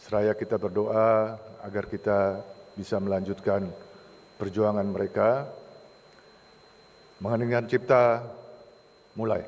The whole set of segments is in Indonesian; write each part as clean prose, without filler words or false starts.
Seraya kita berdoa agar kita bisa melanjutkan perjuangan mereka. Mengheningkan cipta, mulai.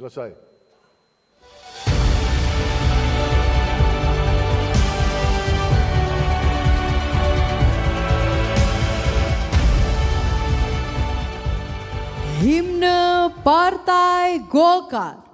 Selesai. Himne Partai Golkar.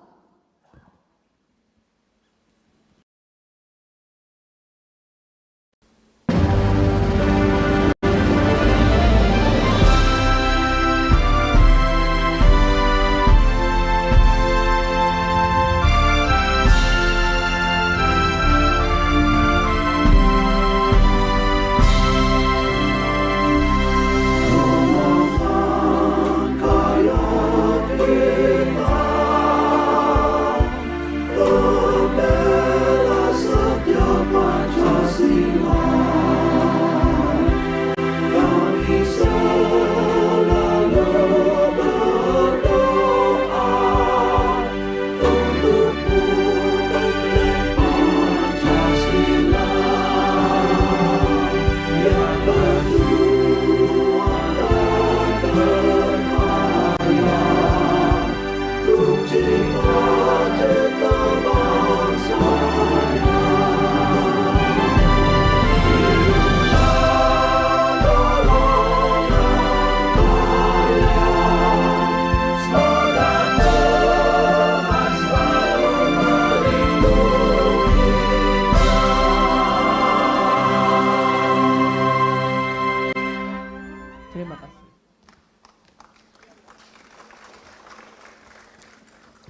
Terima kasih.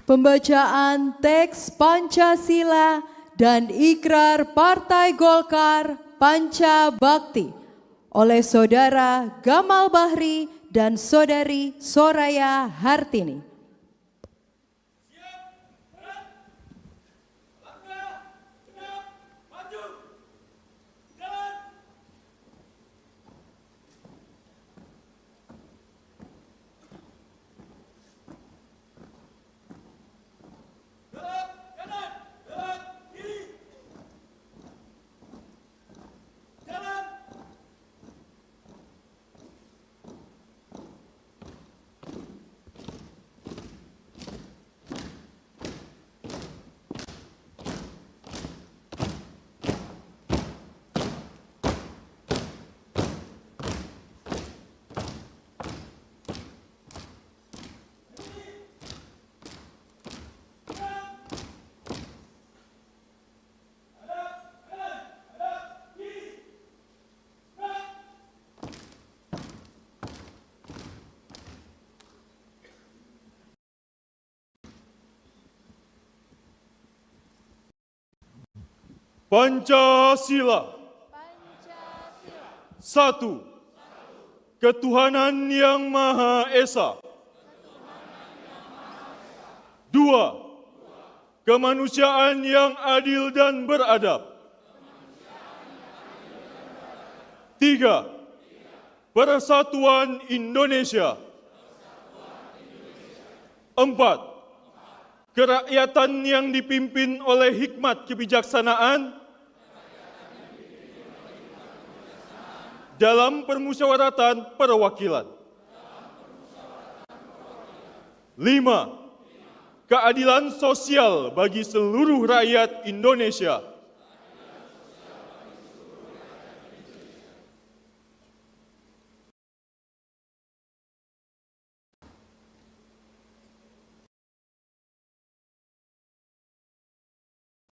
Pembacaan teks Pancasila dan Ikrar Partai Golkar Panca Bakti oleh Saudara Gamal Bahri dan Saudari Soraya Hartini. Pancasila. Satu, ketuhanan yang Maha Esa. Dua, kemanusiaan yang adil dan beradab. Tiga, persatuan Indonesia. Empat, kerakyatan yang dipimpin oleh hikmat kebijaksanaan dalam permusyawaratan perwakilan. Lima, keadilan sosial bagi seluruh rakyat Indonesia.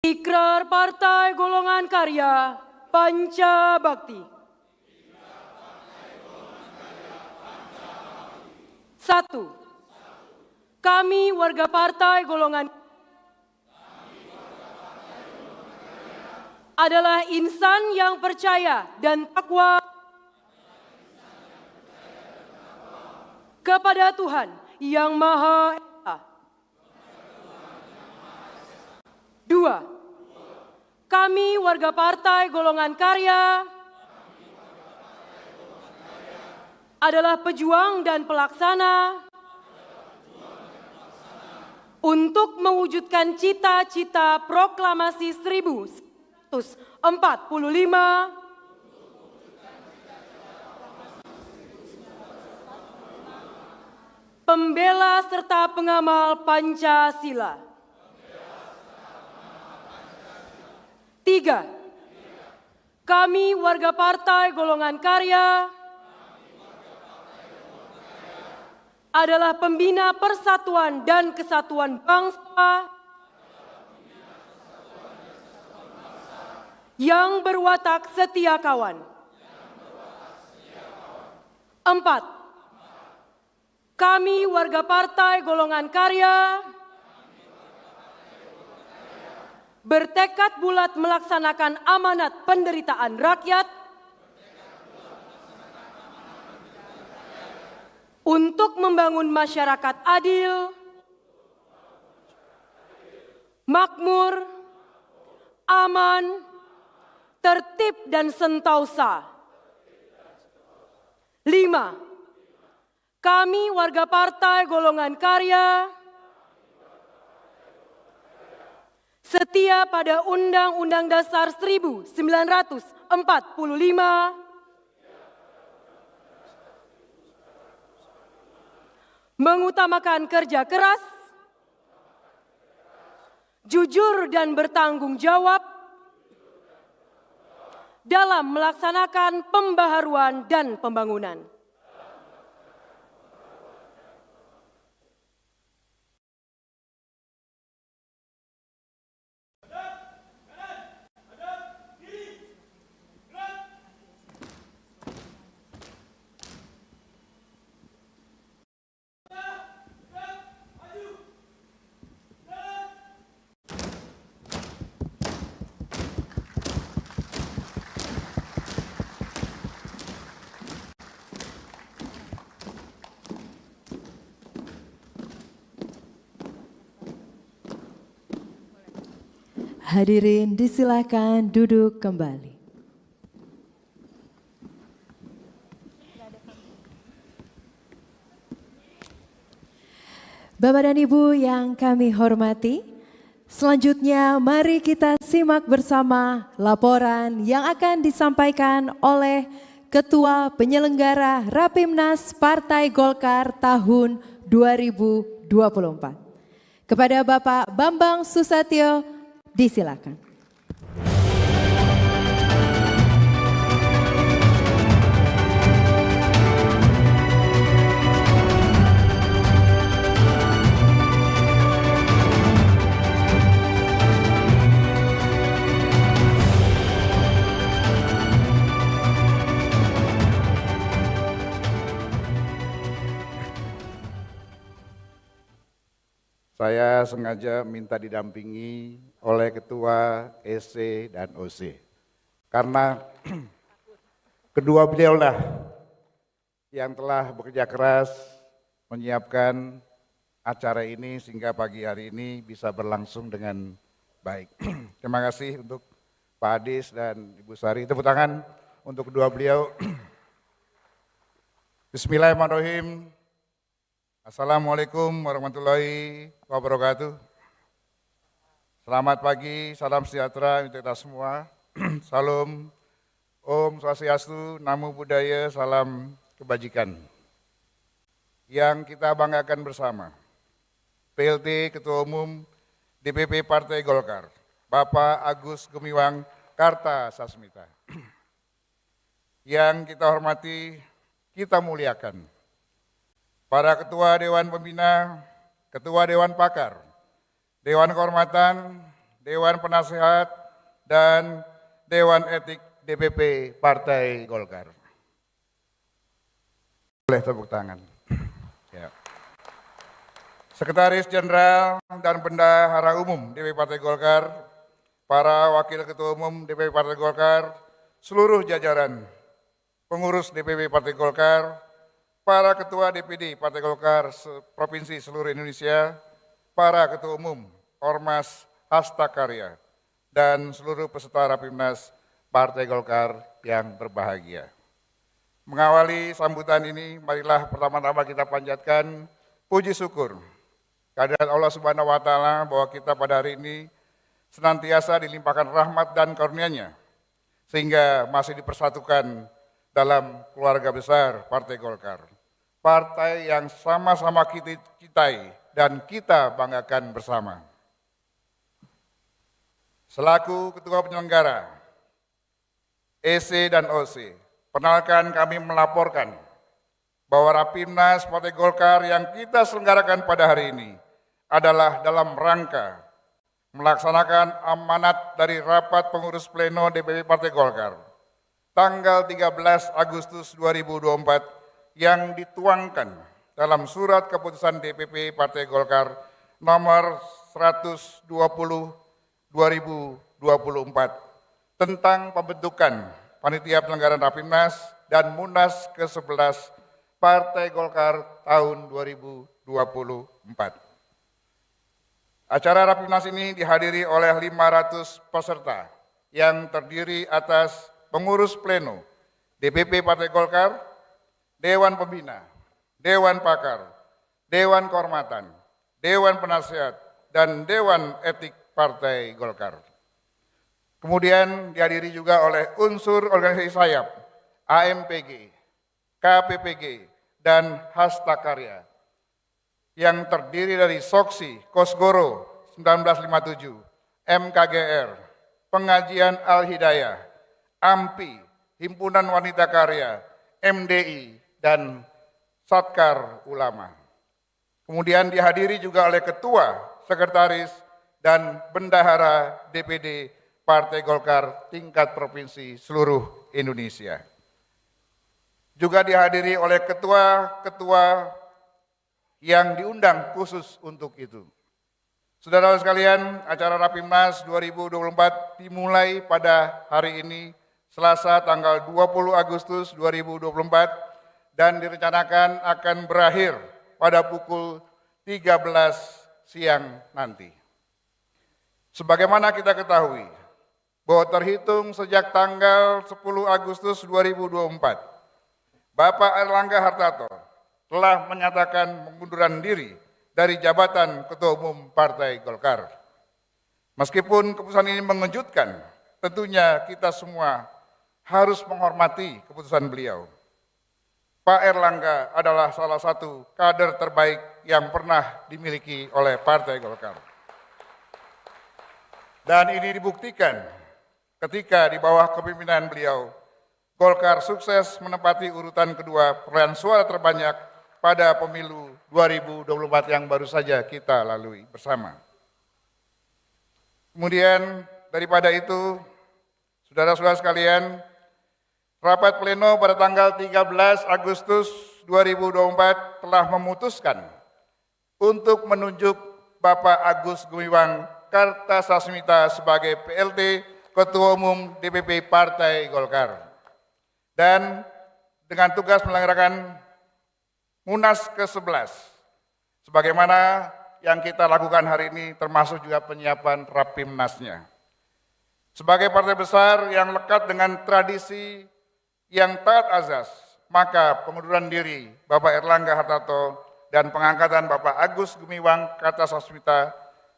Ikrar Partai Golongan Karya Panca Bakti. Satu, kami warga Partai Golongan adalah insan yang percaya dan takwa kepada Tuhan Yang Maha Esa. Dua, kami warga Partai Golongan Karya adalah pejuang dan pelaksana untuk mewujudkan cita-cita proklamasi 1945 pembela serta pengamal Pancasila. Tiga, kami warga Partai Golongan Karya adalah pembina persatuan dan kesatuan bangsa yang berwatak setia kawan. Empat, kami warga Partai Golongan Karya bertekad bulat melaksanakan amanat penderitaan rakyat untuk membangun masyarakat adil, makmur, aman, tertib dan sentausa. 5. Kami warga Partai Golongan Karya setia pada Undang-Undang Dasar 1945, mengutamakan kerja keras, jujur dan bertanggung jawab dalam melaksanakan pembaharuan dan pembangunan. Hadirin disilakan duduk kembali. Bapak dan Ibu yang kami hormati, selanjutnya mari kita simak bersama laporan yang akan disampaikan oleh Ketua Penyelenggara Rapimnas Partai Golkar tahun 2024. Kepada Bapak Bambang Susatyo, disilakan. saya sengaja minta didampingi oleh Ketua EC dan OC. Karena kedua beliaulah yang telah bekerja keras menyiapkan acara ini sehingga pagi hari ini bisa berlangsung dengan baik. Terima kasih untuk Pak Adis dan Ibu Sari. Tepuk tangan untuk kedua beliau. Bismillahirrahmanirrahim. Assalamualaikum warahmatullahi wabarakatuh. Selamat pagi, salam sejahtera untuk kita semua. Salam, Om Swastiastu, Namo Buddhaya, salam kebajikan. Yang kita banggakan bersama, PLT Ketua Umum DPP Partai Golkar, Bapak Agus Gumiwang Kartasasmita. Yang kita hormati, kita muliakan para Ketua Dewan Pembina, Ketua Dewan Pakar, Dewan Kehormatan, Dewan Penasehat, dan Dewan Etik DPP Partai Golkar. Boleh tepuk tangan. Ya. Sekretaris Jenderal dan Bendahara Umum DPP Partai Golkar, para Wakil Ketua Umum DPP Partai Golkar, seluruh jajaran pengurus DPP Partai Golkar, para Ketua DPD Partai Golkar Provinsi seluruh Indonesia, para Ketua Umum Ormas Hasta Karya, dan seluruh peserta Rapimnas Partai Golkar yang berbahagia. Mengawali sambutan ini, marilah pertama-tama kita panjatkan puji syukur kehadirat Allah Subhanahu wa Ta'ala bahwa kita pada hari ini senantiasa dilimpahkan rahmat dan karunia-Nya sehingga masih dipersatukan dalam keluarga besar Partai Golkar. Partai yang sama-sama kita cintai dan kita banggakan bersama. Selaku Ketua Penyelenggara, EC dan OC, perkenalkan kami melaporkan bahwa Rapimnas Partai Golkar yang kita selenggarakan pada hari ini adalah dalam rangka melaksanakan amanat dari Rapat Pengurus Pleno DPP Partai Golkar tanggal 13 Agustus 2024 yang dituangkan dalam Surat Keputusan DPP Partai Golkar nomor 120 2024 tentang pembentukan Panitia Penyelenggaraan Rapimnas dan Munas ke-11 Partai Golkar tahun 2024. Acara Rapimnas ini dihadiri oleh 500 peserta yang terdiri atas pengurus pleno DPP Partai Golkar, Dewan Pembina, Dewan Pakar, Dewan Kehormatan, Dewan Penasehat, dan Dewan Etik Partai Golkar. Kemudian dihadiri juga oleh unsur organisasi sayap, AMPG, KPPG, dan Hasta Karya yang terdiri dari Soksi, Kosgoro 1957, MKGR, Pengajian Al-Hidayah, AMPI, Himpunan Wanita Karya, MDI, dan Satkar Ulama. Kemudian dihadiri juga oleh Ketua, Sekretaris, dan Bendahara DPD Partai Golkar tingkat provinsi seluruh Indonesia. Juga dihadiri oleh ketua-ketua yang diundang khusus untuk itu. Saudara sekalian, acara Rapimnas 2024 dimulai pada hari ini, Selasa tanggal 20 Agustus 2024, dan direncanakan akan berakhir pada pukul 13 siang nanti. Sebagaimana kita ketahui, bahwa terhitung sejak tanggal 10 Agustus 2024, Bapak Airlangga Hartarto telah menyatakan pengunduran diri dari jabatan Ketua Umum Partai Golkar. Meskipun keputusan ini mengejutkan, tentunya kita semua harus menghormati keputusan beliau. Pak Airlangga adalah salah satu kader terbaik yang pernah dimiliki oleh Partai Golkar. Dan ini dibuktikan ketika di bawah kepemimpinan beliau, Golkar sukses menempati urutan kedua perolehan suara terbanyak pada pemilu 2024 yang baru saja kita lalui bersama. Kemudian daripada itu, saudara-saudara sekalian, rapat pleno pada tanggal 13 Agustus 2024 telah memutuskan untuk menunjuk Bapak Agus Gumiwang Kartasasmita sebagai PLT Ketua Umum DPP Partai Golkar. Dan dengan tugas menyelenggarakan Munas ke-11, sebagaimana yang kita lakukan hari ini termasuk juga penyiapan Rapimnasnya. Sebagai partai besar yang lekat dengan tradisi yang taat azas, maka pengunduran diri Bapak Erlangga Hartarto dan pengangkatan Bapak Agus Gumiwang Kartasasmita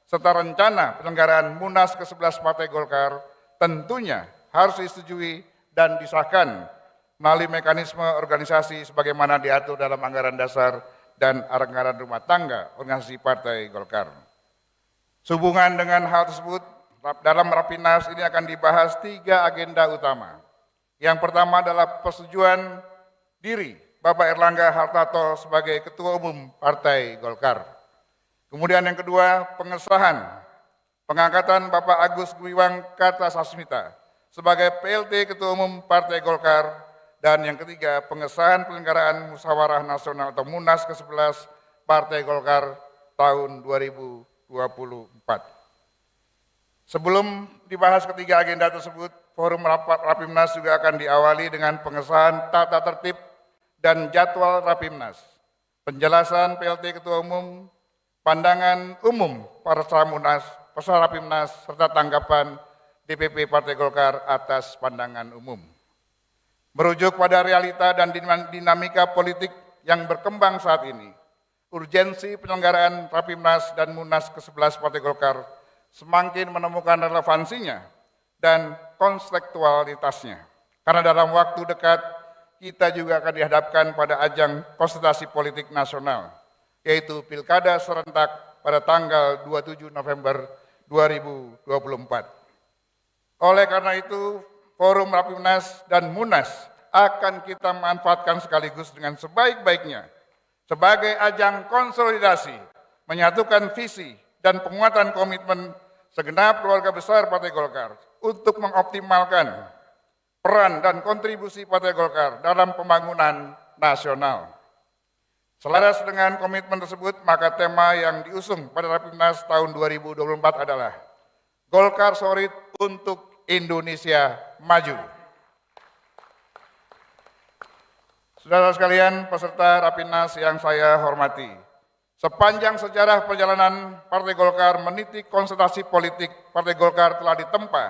serta rencana penyelenggaraan Munas ke-11 Partai Golkar tentunya harus disetujui dan disahkan melalui mekanisme organisasi sebagaimana diatur dalam anggaran dasar dan anggaran rumah tangga organisasi Partai Golkar. Sehubungan dengan hal tersebut, dalam Rapimnas ini akan dibahas 3 agenda utama. Yang pertama adalah persetujuan diri Bapak Erlangga Hartarto sebagai Ketua Umum Partai Golkar. Kemudian yang kedua, pengesahan pengangkatan Bapak Agus Gumiwang Kartasasmita sebagai PLT Ketua Umum Partai Golkar. Dan yang ketiga, pengesahan penyelenggaraan Musyawarah Nasional atau Munas ke-11 Partai Golkar tahun 2024. Sebelum dibahas ketiga agenda tersebut, forum rapat Rapimnas juga akan diawali dengan pengesahan tata tertib dan jadwal Rapimnas, penjelasan PLT Ketua Umum, pandangan umum para Munas, peserta Rapimnas, serta tanggapan DPP Partai Golkar atas pandangan umum. Merujuk pada realita dan dinamika politik yang berkembang saat ini, urgensi penyelenggaraan Rapimnas dan Munas ke-11 Partai Golkar semakin menemukan relevansinya dan kontekstualitasnya. Karena dalam waktu dekat, kita juga akan dihadapkan pada ajang konsultasi politik nasional, yaitu Pilkada serentak pada tanggal 27 November 2024. Oleh karena itu, Forum Rapimnas dan Munas akan kita manfaatkan sekaligus dengan sebaik-baiknya sebagai ajang konsolidasi, menyatukan visi dan penguatan komitmen segenap keluarga besar Partai Golkar untuk mengoptimalkan peran dan kontribusi Partai Golkar dalam pembangunan nasional. Selaras dengan komitmen tersebut, maka tema yang diusung pada Rapimnas tahun 2024 adalah Golkar Solid untuk Indonesia Maju. Saudara sekalian, peserta Rapimnas yang saya hormati, sepanjang sejarah perjalanan Partai Golkar meniti konsultasi politik, Partai Golkar telah ditempa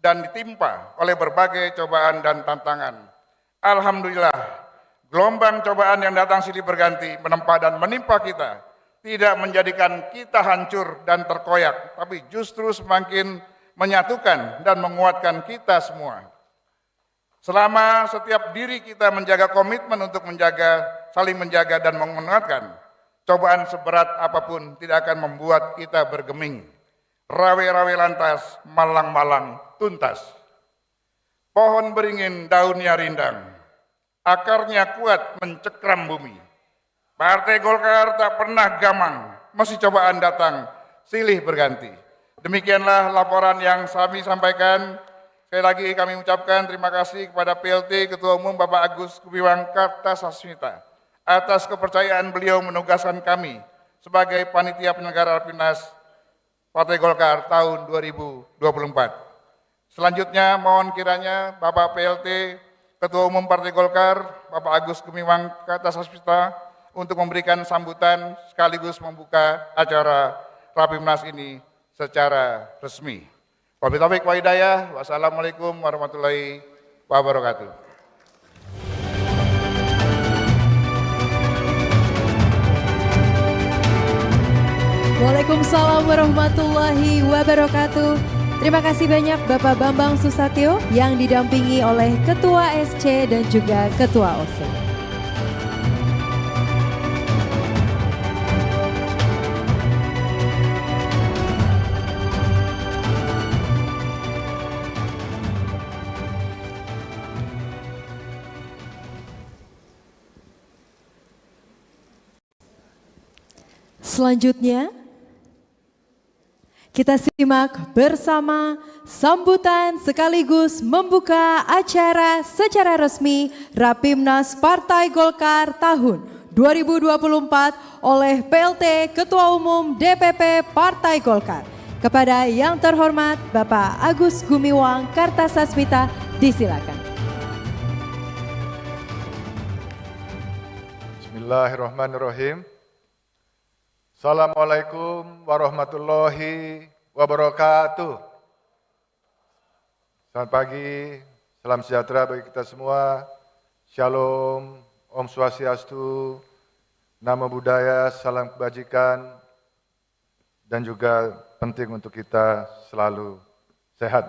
dan ditimpa oleh berbagai cobaan dan tantangan. Alhamdulillah, gelombang cobaan yang datang silih berganti menempa dan menimpa kita tidak menjadikan kita hancur dan terkoyak, tapi justru semakin menyatukan dan menguatkan kita semua. Selama setiap diri kita menjaga komitmen untuk menjaga, saling menjaga dan menguatkan, cobaan seberat apapun tidak akan membuat kita bergeming. Rawe-rawe lantas, malang-malang tuntas. Pohon beringin daunnya rindang, akarnya kuat mencekram bumi. Partai Golkar tak pernah gamang, meski cobaan datang silih berganti. Demikianlah laporan yang kami sampaikan. Sekali lagi kami ucapkan terima kasih kepada PLT Ketua Umum Bapak Agus Gumiwang Kartasasmita atas kepercayaan beliau menugaskan kami sebagai panitia penyelenggara Rapimnas Partai Golkar tahun 2024. Selanjutnya mohon kiranya Bapak PLT Ketua Umum Partai Golkar Bapak Agus Gumiwang Kartasasmita untuk memberikan sambutan sekaligus membuka acara Rapimnas ini secara resmi. Wabillahi taufiq wa hidayah. Wassalamualaikum warahmatullahi wabarakatuh. Waalaikumsalam warahmatullahi wabarakatuh. Terima kasih banyak Bapak Bambang Susatyo yang didampingi oleh Ketua SC dan juga Ketua OC. Selanjutnya, kita simak bersama sambutan sekaligus membuka acara secara resmi Rapimnas Partai Golkar tahun 2024 oleh PLT Ketua Umum DPP Partai Golkar. Kepada yang terhormat Bapak Agus Gumiwang Kartasasmita, disilakan. Bismillahirrahmanirrahim. Assalamualaikum warahmatullahi wabarakatuh. Selamat pagi, salam sejahtera bagi kita semua. Shalom, Om Swastiastu, Namo Buddhaya, salam kebajikan, dan juga penting untuk kita selalu sehat.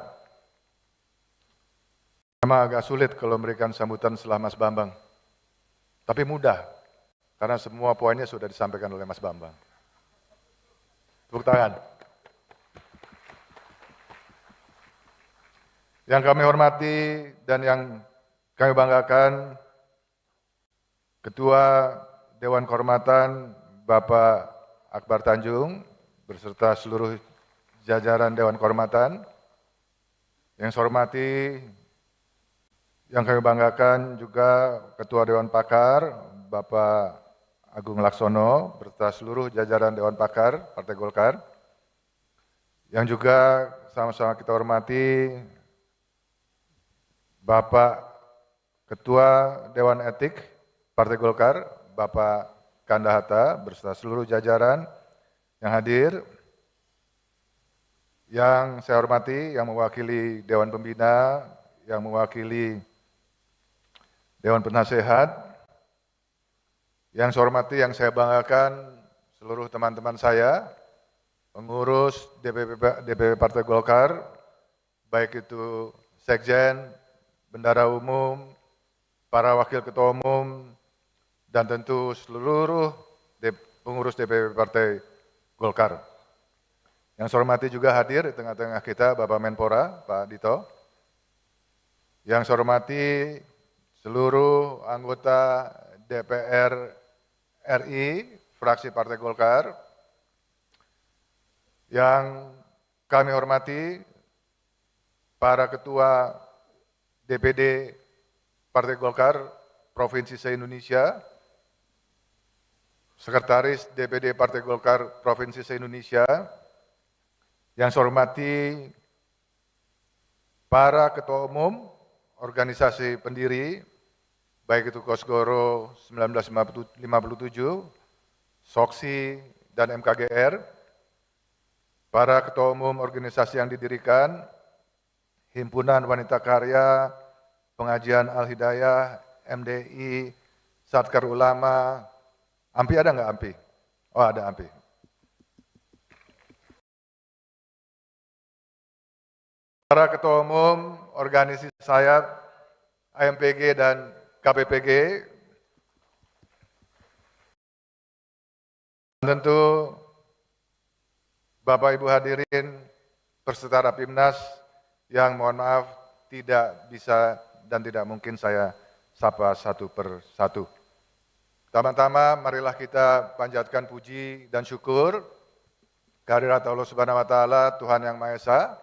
Memang agak sulit kalau memberikan sambutan setelah Mas Bambang, tapi mudah, karena semua poinnya sudah disampaikan oleh Mas Bambang. Tepuk tangan. Yang kami hormati dan yang kami banggakan, Ketua Dewan Kehormatan Bapak Akbar Tanjung beserta seluruh jajaran Dewan Kehormatan. Yang saya hormati, yang kami banggakan juga Ketua Dewan Pakar Bapak Agung Laksono beserta seluruh jajaran Dewan Pakar Partai Golkar. Yang juga sama-sama kita hormati Bapak Ketua Dewan Etik Partai Golkar, Bapak Kanda Hatta beserta seluruh jajaran yang hadir. Yang saya hormati, yang mewakili Dewan Pembina, yang mewakili Dewan Penasehat. Yang saya hormati, yang saya banggakan seluruh teman-teman saya, pengurus DPP Partai Golkar, baik itu Sekjen, Bendara Umum, para Wakil Ketua Umum, dan tentu seluruh pengurus DPP Partai Golkar. Yang saya hormati juga hadir di tengah-tengah kita Bapak Menpora, Pak Dito. Yang saya hormati seluruh anggota DPR RI, fraksi Partai Golkar. Yang kami hormati para ketua DPD Partai Golkar Provinsi se-Indonesia, Sekretaris DPD Partai Golkar Provinsi se-Indonesia, yang saya hormati para ketua umum organisasi pendiri, baik itu Kosgoro 1957, Soksi, dan MKGR, para ketua umum organisasi yang didirikan, Himpunan Wanita Karya, Pengajian Al-Hidayah, MDI, Satkar Ulama. AMPI ada nggak AMPI? Oh ada AMPI. Para ketua umum organisasi sayap, AMPG dan KPPG. Dan tentu Bapak Ibu hadirin peserta Rapimnas yang mohon maaf tidak bisa dan tidak mungkin saya sapa satu per satu. Pertama-tama marilah kita panjatkan puji dan syukur kehadirat Allah Subhanahu wa taala, Tuhan yang Maha Esa.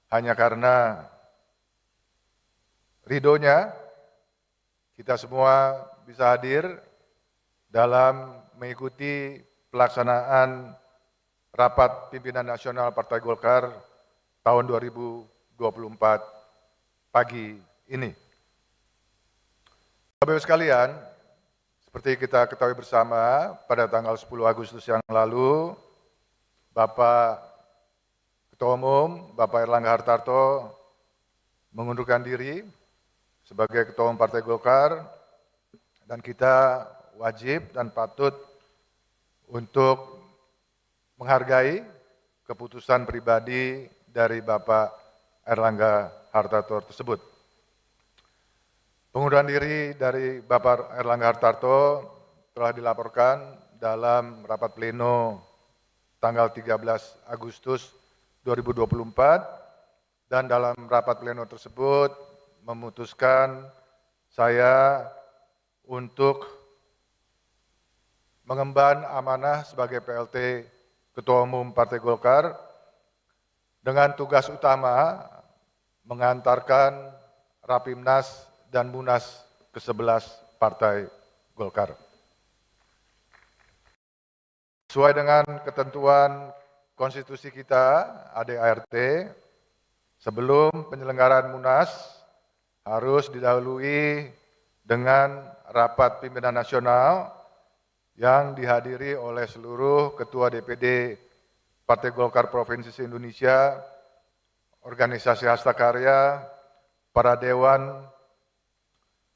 Hanya karena ridhonya kita semua bisa hadir dalam mengikuti pelaksanaan rapat pimpinan nasional Partai Golkar tahun 2024 pagi ini. Bapak-Ibu sekalian, seperti kita ketahui bersama, pada tanggal 10 Agustus yang lalu, Bapak Ketua Umum, Bapak Erlangga Hartarto, mengundurkan diri sebagai Ketua Umum Partai Golkar, dan kita wajib dan patut untuk menghargai keputusan pribadi dari Bapak Erlangga Hartarto tersebut. Pengunduran diri dari Bapak Erlangga Hartarto telah dilaporkan dalam rapat pleno tanggal 13 Agustus 2024, dan dalam rapat pleno tersebut memutuskan saya untuk mengemban amanah sebagai PLT Ketua Umum Partai Golkar dengan tugas utama mengantarkan Rapimnas dan Munas ke-11 Partai Golkar. Sesuai dengan ketentuan konstitusi kita, ADART, sebelum penyelenggaraan Munas harus didahului dengan rapat pimpinan nasional yang dihadiri oleh seluruh Ketua DPD Partai Golkar Provinsi Indonesia, organisasi hasta karya, para dewan,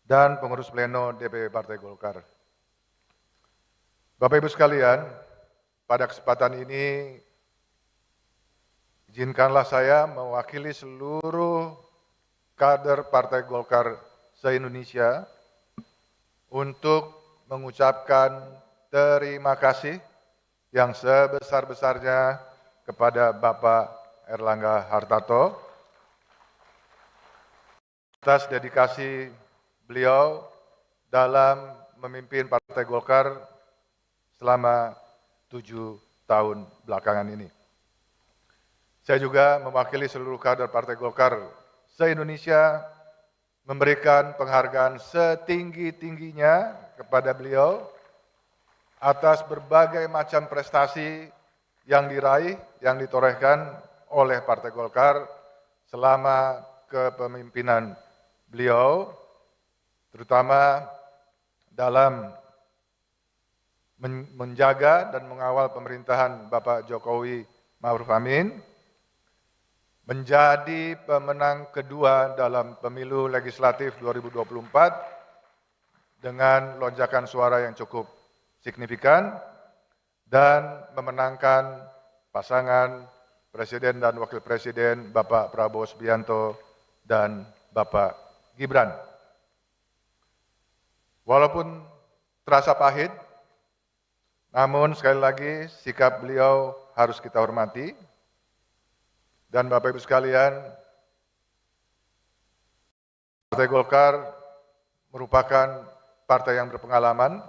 dan pengurus pleno DPP Partai Golkar. Bapak Ibu sekalian, pada kesempatan ini izinkanlah saya mewakili seluruh kader Partai Golkar se-Indonesia untuk mengucapkan terima kasih yang sebesar-besarnya kepada Bapak Erlangga Hartarto atas dedikasi beliau dalam memimpin Partai Golkar selama 7 tahun belakangan ini. Saya juga mewakili seluruh kader Partai Golkar se-Indonesia memberikan penghargaan setinggi-tingginya kepada beliau atas berbagai macam prestasi yang diraih, yang ditorehkan oleh Partai Golkar selama kepemimpinan beliau, terutama dalam menjaga dan mengawal pemerintahan Bapak Jokowi Ma'ruf Amin, menjadi pemenang kedua dalam pemilu legislatif 2024 dengan lonjakan suara yang cukup signifikan dan memenangkan pasangan Presiden dan Wakil Presiden Bapak Prabowo Subianto dan Bapak Gibran. Walaupun terasa pahit, namun sekali lagi sikap beliau harus kita hormati. Dan Bapak Ibu sekalian, Partai Golkar merupakan partai yang berpengalaman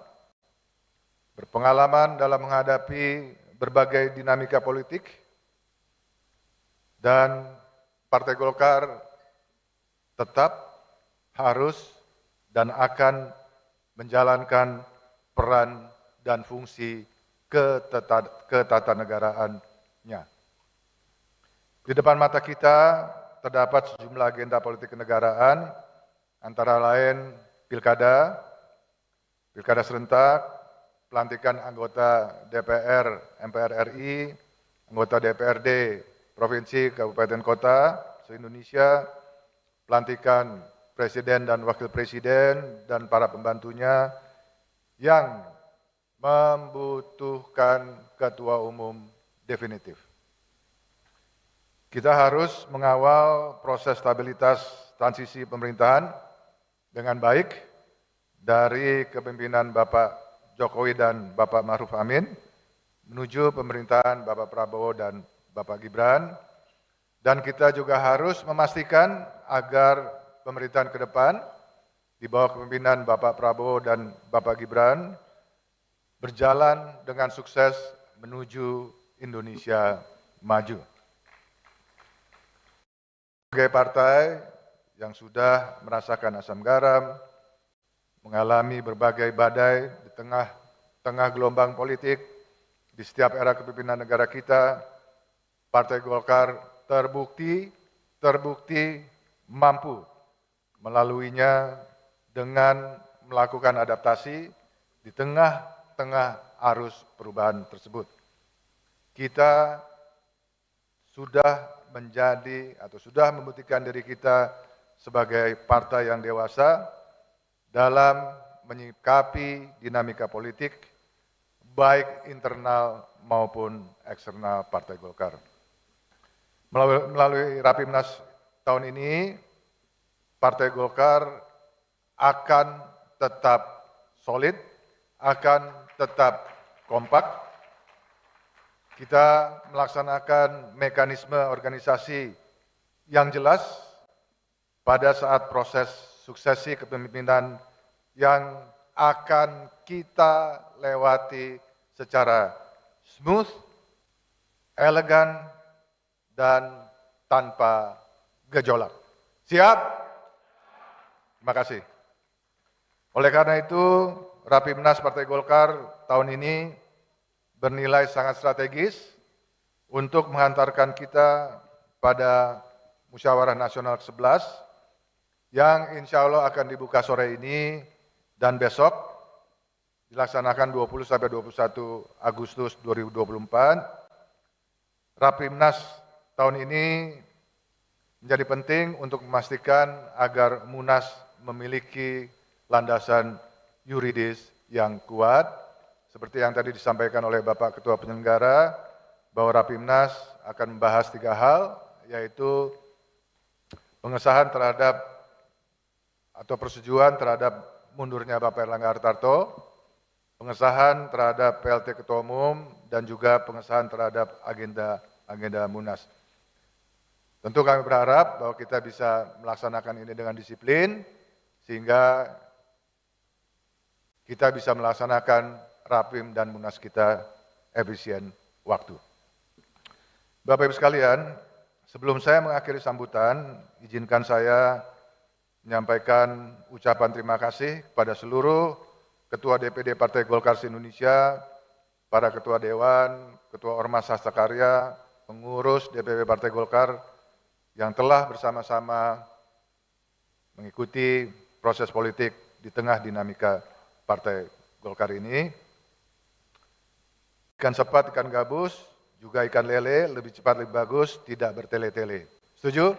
dalam menghadapi berbagai dinamika politik, dan Partai Golkar tetap harus dan akan menjalankan peran dan fungsi ketatanegaraan-nya. Di depan mata kita terdapat sejumlah agenda politik kenegaraan, antara lain pilkada serentak, pelantikan anggota DPR, MPR RI, anggota DPRD, Provinsi, Kabupaten, Kota, se-Indonesia, pelantikan Presiden dan Wakil Presiden dan para pembantunya yang membutuhkan ketua umum definitif. Kita harus mengawal proses stabilitas transisi pemerintahan dengan baik dari kepemimpinan Bapak Jokowi dan Bapak Ma'ruf Amin menuju pemerintahan Bapak Prabowo dan Bapak Gibran, dan kita juga harus memastikan agar pemerintahan ke depan di bawah kepemimpinan Bapak Prabowo dan Bapak Gibran berjalan dengan sukses menuju Indonesia maju. Sebagai partai yang sudah merasakan asam garam, mengalami berbagai badai di tengah gelombang politik di setiap era kepemimpinan negara kita, Partai Golkar terbukti mampu melaluinya dengan melakukan adaptasi di tengah arus perubahan tersebut. Kita sudah membuktikan diri kita sebagai partai yang dewasa dalam menyikapi dinamika politik, baik internal maupun eksternal Partai Golkar. Melalui Rapimnas tahun ini, Partai Golkar akan tetap solid, akan tetap kompak. Kita melaksanakan mekanisme organisasi yang jelas pada saat proses suksesi kepemimpinan yang akan kita lewati secara smooth, elegan, dan tanpa gejolak. Siap? Terima kasih. Oleh karena itu, Rapimnas Partai Golkar tahun ini bernilai sangat strategis untuk menghantarkan kita pada Musyawarah Nasional ke-11 yang insya Allah akan dibuka sore ini dan besok dilaksanakan 20 sampai 21 Agustus 2024. Rapimnas tahun ini menjadi penting untuk memastikan agar Munas memiliki landasan yuridis yang kuat, seperti yang tadi disampaikan oleh Bapak Ketua Penyelenggara, bahwa Rapimnas akan membahas 3 hal, yaitu pengesahan terhadap atau persetujuan terhadap mundurnya Bapak Erlangga Hartarto, pengesahan terhadap PLT Ketua Umum, dan juga pengesahan terhadap agenda Munas. Tentu kami berharap bahwa kita bisa melaksanakan ini dengan disiplin, sehingga kita bisa melaksanakan Rapim dan Munas kita efisien waktu. Bapak Ibu sekalian, sebelum saya mengakhiri sambutan, izinkan saya menyampaikan ucapan terima kasih kepada seluruh Ketua DPD Partai Golkar se-Indonesia, para Ketua Dewan, Ketua Ormas Hasta Karya, pengurus DPP Partai Golkar yang telah bersama-sama mengikuti proses politik di tengah dinamika Partai Golkar ini. Ikan sepat, ikan gabus, juga ikan lele, lebih cepat, lebih bagus, tidak bertele-tele. Setuju?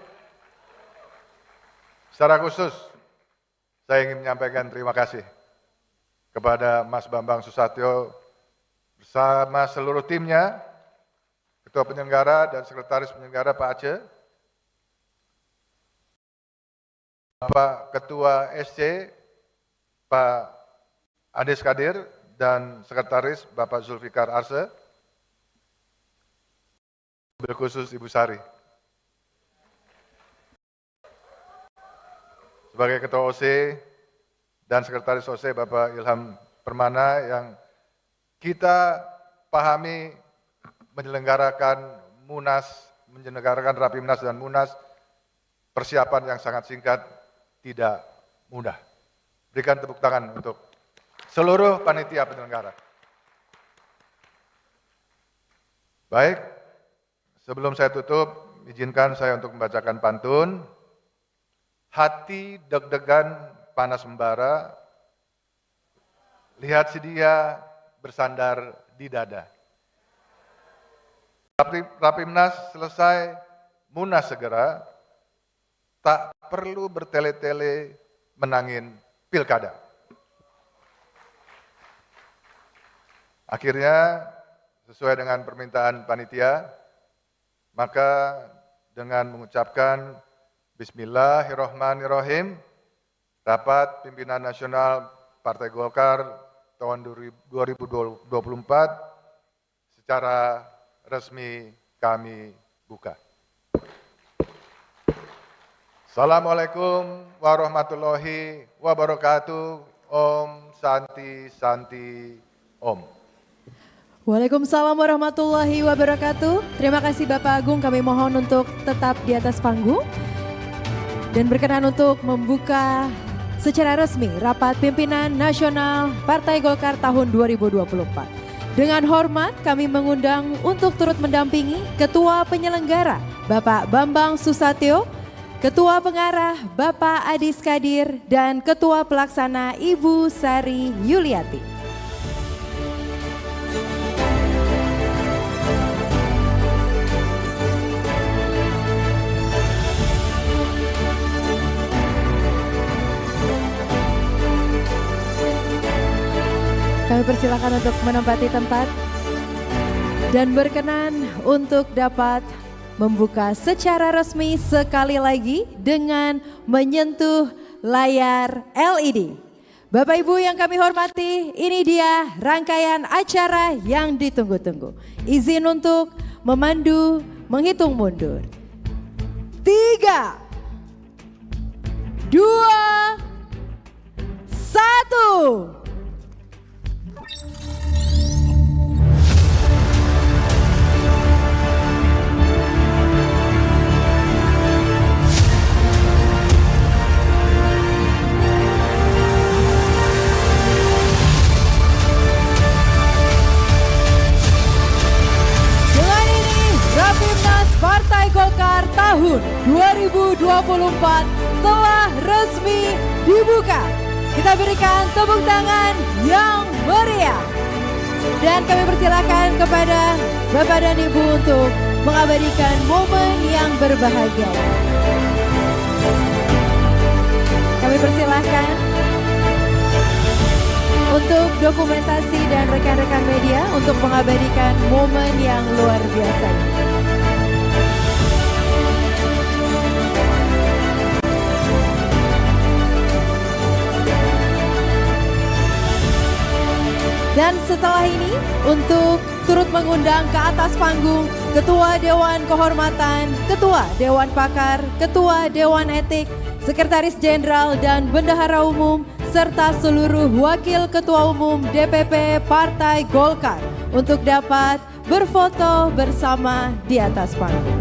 Secara khusus, saya ingin menyampaikan terima kasih kepada Mas Bambang Susatyo bersama seluruh timnya, Ketua Penyelenggara dan Sekretaris Penyelenggara Pak Aceh, Bapak Ketua SC, Pak Ades Kadir, dan Sekretaris Bapak Zulfikar Arse, berkhusus Ibu Sari. Sebagai Ketua OC dan Sekretaris OC Bapak Ilham Permana, yang kita pahami menyelenggarakan Munas, menyelenggarakan Rapimnas dan Munas, persiapan yang sangat singkat, tidak mudah. Berikan tepuk tangan untuk seluruh panitia penyelenggara. Baik, sebelum saya tutup, izinkan saya untuk membacakan pantun. Hati deg-degan panas membara, lihat si dia bersandar di dada. Rapimnas selesai, Munas segera, tak perlu bertele-tele menangin pilkada. Akhirnya, sesuai dengan permintaan panitia, maka dengan mengucapkan Bismillahirrahmanirrahim, Rapat Pimpinan Nasional Partai Golkar tahun 2024 secara resmi kami buka. Assalamualaikum warahmatullahi wabarakatuh. Om Santi Santi Om. Waalaikumsalam warahmatullahi wabarakatuh. Terima kasih Bapak Agung, kami mohon untuk tetap di atas panggung dan berkenan untuk membuka secara resmi Rapat Pimpinan Nasional Partai Golkar tahun 2024. Dengan hormat kami mengundang untuk turut mendampingi Ketua Penyelenggara Bapak Bambang Susatyo, Ketua Pengarah Bapak Adis Kadir, dan Ketua Pelaksana Ibu Sari Yuliati. Kami persilakan untuk menempati tempat dan berkenan untuk dapat membuka secara resmi sekali lagi dengan menyentuh layar LED. Bapak Ibu yang kami hormati, ini dia rangkaian acara yang ditunggu-tunggu. Izin untuk memandu, menghitung mundur. 3, 2, 1. 2024 telah resmi dibuka. Kita berikan tepuk tangan yang meriah. Dan kami persilakan kepada Bapak dan Ibu untuk mengabadikan momen yang berbahagia. Kami persilahkan untuk dokumentasi dan rekan-rekan media untuk mengabadikan momen yang luar biasa. Dan setelah ini untuk turut mengundang ke atas panggung Ketua Dewan Kehormatan, Ketua Dewan Pakar, Ketua Dewan Etik, Sekretaris Jenderal dan Bendahara Umum, serta seluruh Wakil Ketua Umum DPP Partai Golkar untuk dapat berfoto bersama di atas panggung.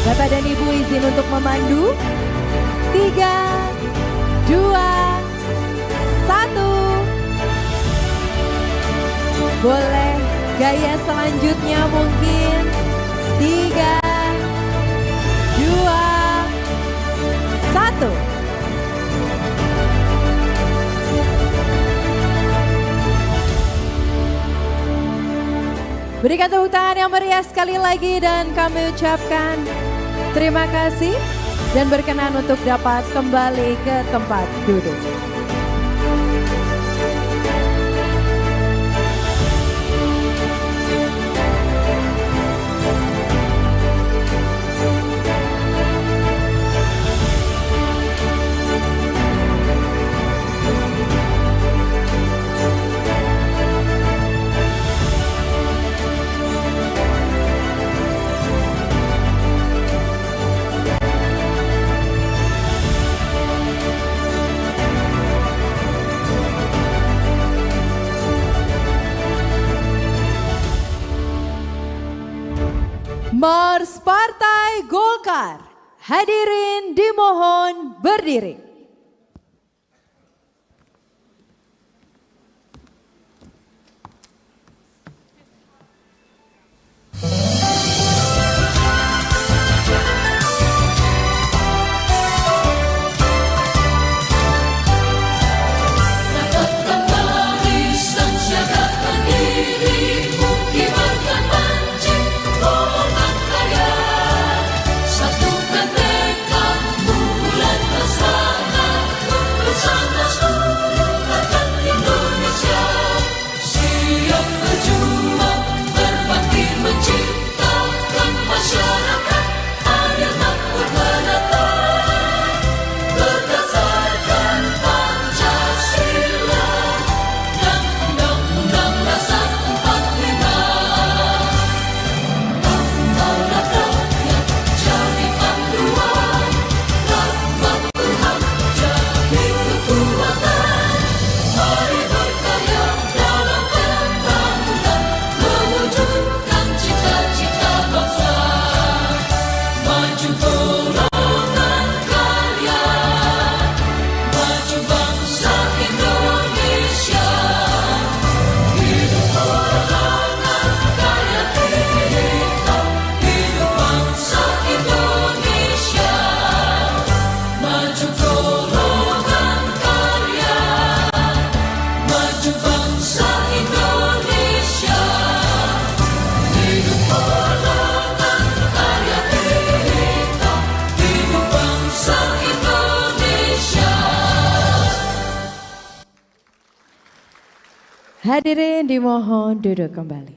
Bapak dan Ibu izin untuk memandu. 3, 2, 1. Boleh gaya selanjutnya mungkin. 3, 2, 1. Berikan tepuk tangan yang meriah sekali lagi dan kami ucapkan terima kasih dan berkenan untuk dapat kembali ke tempat duduk. Mars Partai Golkar, hadirin dimohon berdiri. Hadirin dimohon duduk kembali.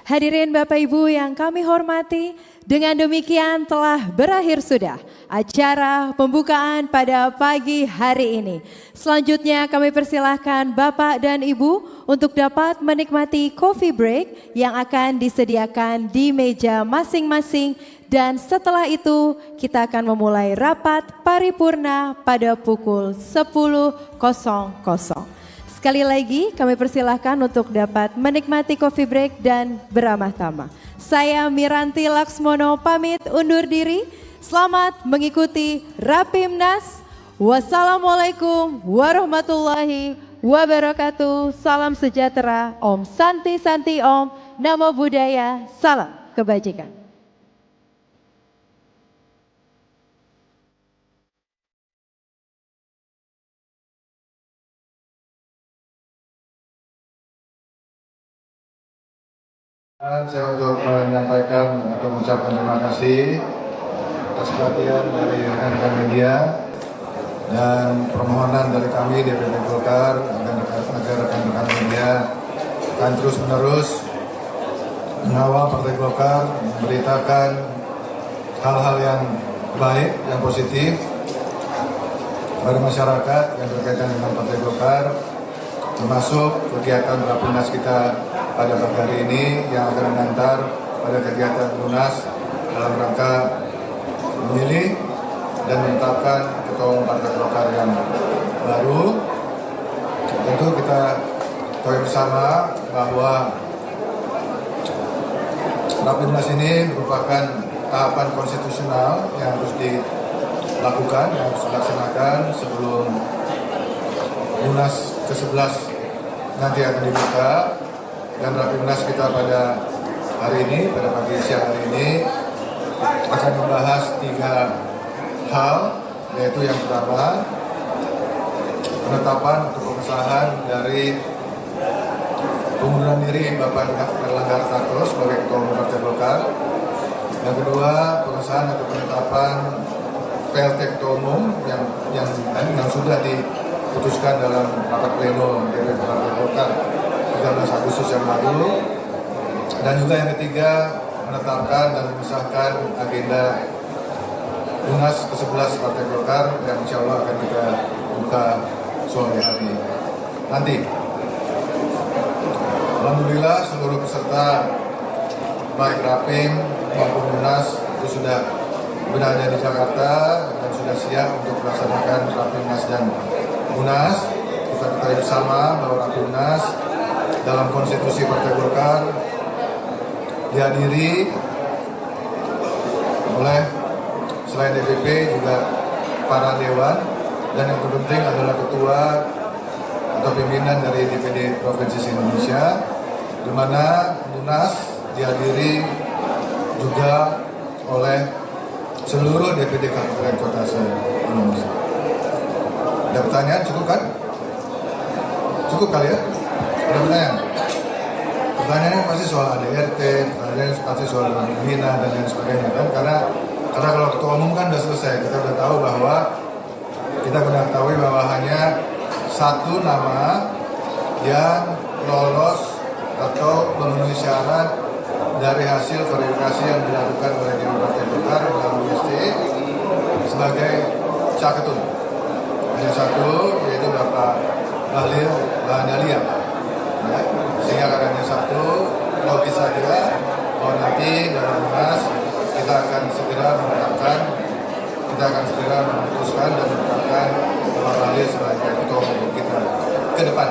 Hadirin Bapak Ibu yang kami hormati, dengan demikian telah berakhir sudah acara pembukaan pada pagi hari ini. Selanjutnya kami persilahkan Bapak dan Ibu untuk dapat menikmati coffee break yang akan disediakan di meja masing-masing. Dan setelah itu kita akan memulai rapat paripurna pada pukul 10.00. Sekali lagi kami persilahkan untuk dapat menikmati coffee break dan beramah tamah. Saya Miranti Laksmono pamit undur diri. Selamat mengikuti Rapimnas. Wassalamualaikum warahmatullahi wabarakatuh. Salam sejahtera. Om Santi Santi Om. Namo Buddhaya. Salam kebajikan. Saya untuk menyampaikan atau mengucapkan terima kasih atas perhatian dari rekan-rekan media dan permohonan dari kami DPP Golkar agar rekan-rekan media akan terus-menerus mengawal Partai Golkar, memberitakan hal-hal yang baik, yang positif pada masyarakat yang berkaitan dengan Partai Golkar, termasuk kegiatan Rapimnas kita pada pagi hari ini yang akan mengantar pada kegiatan Munas dalam rangka memilih dan menetapkan ketua umum Partai Golkar yang baru. Tentu kita tahu bersama bahwa Rapimnas ini merupakan tahapan konstitusional yang harus dilakukan, yang harus dilaksanakan sebelum Munas ke-11 nanti akan dibuka. Dan Rapimnas kita pada hari ini, pada pagi siang hari ini akan membahas 3 hal, yaitu yang pertama penetapan atau pengesahan dari pengunduran diri Bapak Erlangga Hartarto sebagai Ketua Umum Partai Golkar. Yang kedua, pengesahan atau penetapan PLT Ketua Umum yang sudah diputuskan dalam rapat pleno DPP Partai Golkar 13 Agustus yang lalu. Dan juga yang ketiga, menetapkan dan mengesahkan agenda Munas ke-11 Partai Golkar yang insya Allah akan kita buka sore hari nanti. Alhamdulillah seluruh peserta baik Rapim maupun Munas itu sudah berada di Jakarta dan sudah siap untuk melaksanakan Rapimnas dan Munas. Kita ketahui bersama bahwa Rapimnas dalam konstitusi Partai Golkar dihadiri oleh selain DPP juga para dewan, dan yang terpenting adalah ketua atau pimpinan dari DPD Provinsi Indonesia, di mana Munas dihadiri juga oleh seluruh DPD Kabupaten Kota se-Indonesia. Ada pertanyaan, cukup kan? Cukup kali ya? Ada pertanyaan? Pertanyaannya pasti soal ADRT, pertanyaannya pasti soal dewan pembina dan lain sebagainya kan? Karena kalau ketua umum kan sudah selesai, kita sudah tahu bahwa hanya satu nama yang lolos atau memenuhi syarat dari hasil verifikasi yang dilakukan oleh DPP Partai Golkar melalui ST sebagai caketum. Hanya satu, yaitu Bapak Bahlil Lahadalia. Ya, sehingga karena satu, logis saja bahwa nanti dalam Munas kita akan segera memutuskan dan menetapkan Bapak Bahlil sebagai ketua umum kita ke depan.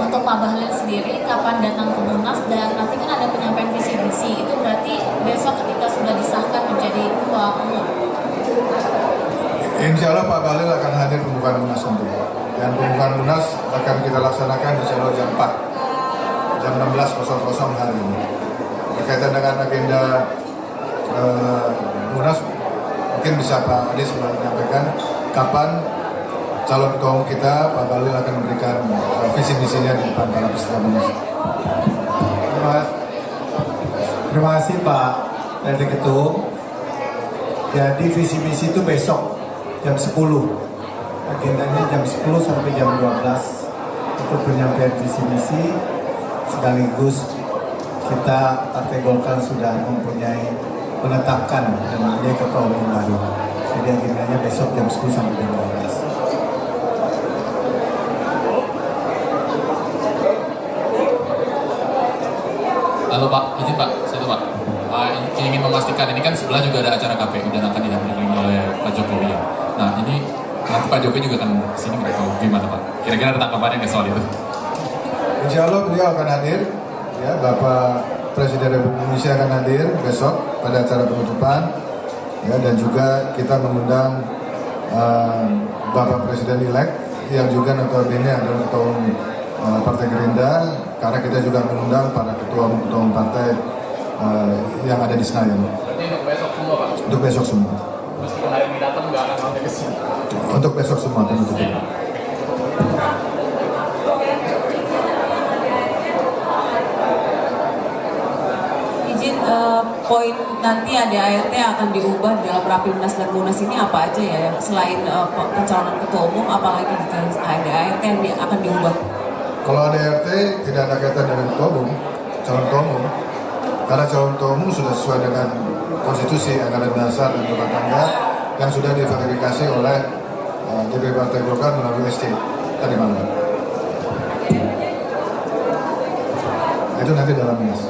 Untuk Pak Bahlil sendiri kapan datang ke Munas, dan nanti kan ada penyampaian visi misi, itu berarti besok ketika sudah disahkan menjadi ketua umum? Insya Allah Pak Bahlil akan hadir pembukaan Munas nanti, dan pembukaan Munas akan kita laksanakan insya Allah jam 4, jam 16.00 hari ini. Berkaitan dengan agenda Munas, mungkin bisa Pak Adi menyampaikan kapan calon ketua umum kita, Pak Bahlil, akan memberikan visi misinya di depan para peserta Munas. Terima kasih Pak Ketum. Jadi visi misi itu besok jam 10. Agendanya jam 10 sampai jam 12 untuk penyampaian visi misi, sekaligus kita Partai Golkar sudah mempunyai menetapkan dan mempunyai ketua umum baru. Jadi agendanya besok jam 10 sampai jam 12. Halo Pak, izin Pak, satu Pak. Ingin memastikan ini kan sebelah juga ada acara KPU dan akan didampingi oleh Pak Jokowi ya. Nah ini nanti Pak Jokowi juga akan sini nggak tahu gimana Pak? Kira-kira ada tanggapannya nggak soal itu? Insya Allah beliau akan hadir, ya Bapak Presiden Republik Indonesia akan hadir besok pada acara penutupan, ya, dan juga kita mengundang Bapak Presiden elek yang juga notabene adalah ketua umum Partai Gerindra, karena kita juga mengundang para ketua umum partai yang ada di Senayan. Berarti untuk besok semua Pak? Untuk besok semua. Meskipun hari ini datang nggak akan sampai ke sini. Untuk besok semua penutupan. Izin poin nanti ada ART yang akan diubah dalam Rapimnas dan Munas ini apa aja ya? Selain pencalonan ketua umum, apalagi jika ada ART yang akan diubah? Kalau ada RT tidak ada kaitan dengan ketua umum, calon ketua umum. Karena calon ketua umum sudah sesuai dengan konstitusi, anggaran dasar dan rumah tangga yang sudah diverifikasi oleh DPP Partai Golkar melalui SC tadi malam. Itu nanti dalam Munas.